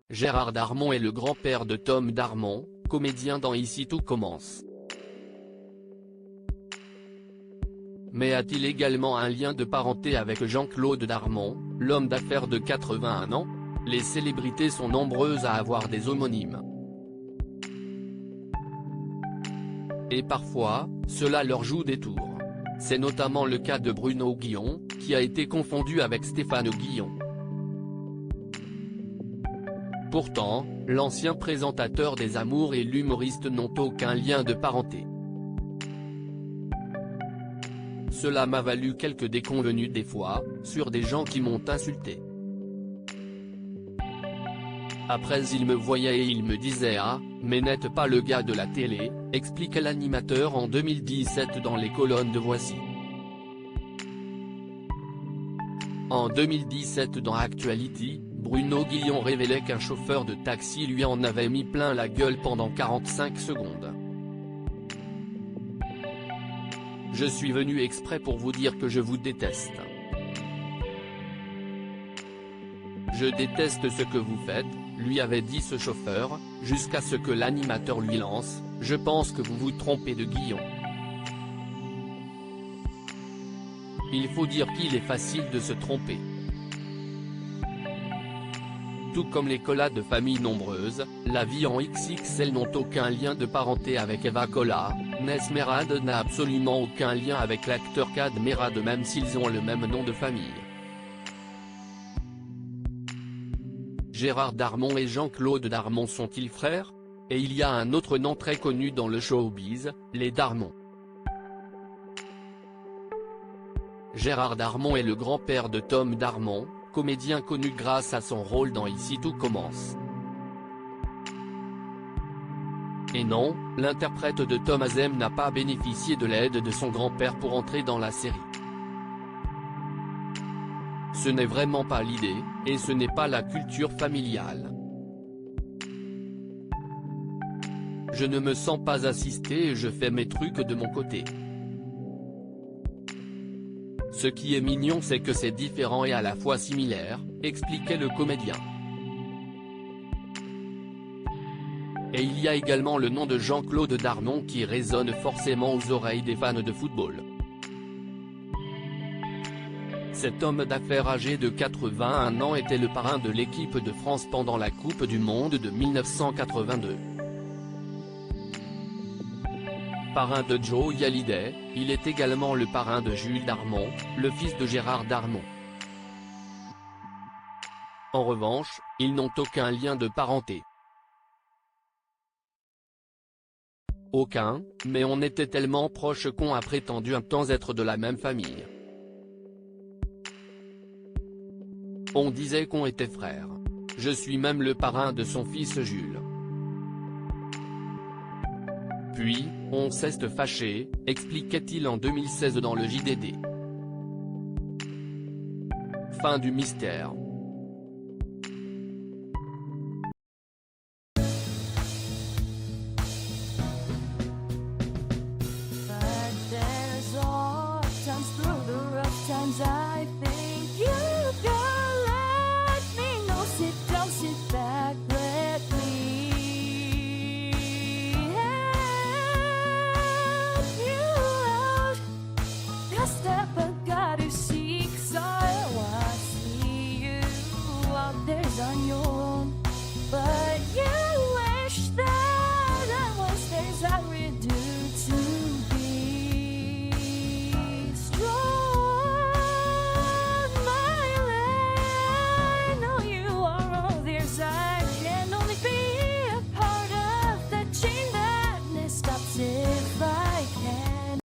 Gérard Darmon est le grand-père de Tom Darmon, comédien dans Ici tout commence. Mais a-t-il également un lien de parenté avec Jean-Claude Darmon, l'homme d'affaires de 81 ans? Les célébrités sont nombreuses à avoir des homonymes. Et parfois, cela leur joue des tours. C'est notamment le cas de Bruno Guillon, qui a été confondu avec Stéphane Guillon. Pourtant, l'ancien présentateur des Amours et l'humoriste n'ont aucun lien de parenté. Cela m'a valu quelques déconvenues des fois, sur des gens qui m'ont insulté. Après ils me voyaient et ils me disaient « Ah, mais n'êtes pas le gars de la télé », explique l'animateur en 2017 dans les colonnes de Voici. En 2017 dans Actuality, Bruno Guillon révélait qu'un chauffeur de taxi lui en avait mis plein la gueule pendant 45 secondes. « Je suis venu exprès pour vous dire que je vous déteste. Je déteste ce que vous faites », lui avait dit ce chauffeur, jusqu'à ce que l'animateur lui lance « Je pense que vous vous trompez de Guillon ». Il faut dire qu'il est facile de se tromper. Tout comme les Colas de familles nombreuses, la vie en XXL n'ont aucun lien de parenté avec Eva Cola, Ness Merad n'a absolument aucun lien avec l'acteur Kad Merad même s'ils ont le même nom de famille. Gérard Darmon et Jean-Claude Darmon sont-ils frères? Et il y a un autre nom très connu dans le showbiz, les Darmon. Gérard Darmon est le grand-père de Tom Darmon, comédien connu grâce à son rôle dans Ici tout commence. Et non, l'interprète de Tom Azem n'a pas bénéficié de l'aide de son grand-père pour entrer dans la série. Ce n'est vraiment pas l'idée, et ce n'est pas la culture familiale. Je ne me sens pas assisté et je fais mes trucs de mon côté. Ce qui est mignon c'est que c'est différent et à la fois similaire, expliquait le comédien. Et il y a également le nom de Jean-Claude Darmon qui résonne forcément aux oreilles des fans de football. Cet homme d'affaires âgé de 81 ans était le parrain de l'équipe de France pendant la Coupe du Monde de 1982. Parrain de Joey Hallyday, il est également le parrain de Jules Darmon, le fils de Gérard Darmon. En revanche, ils n'ont aucun lien de parenté. Aucun, mais on était tellement proches qu'on a prétendu un temps être de la même famille. On disait qu'on était frères. Je suis même le parrain de son fils Jules. Puis, on s'est fâché, expliquait-il en 2016 dans le JDD. Fin du mystère. On your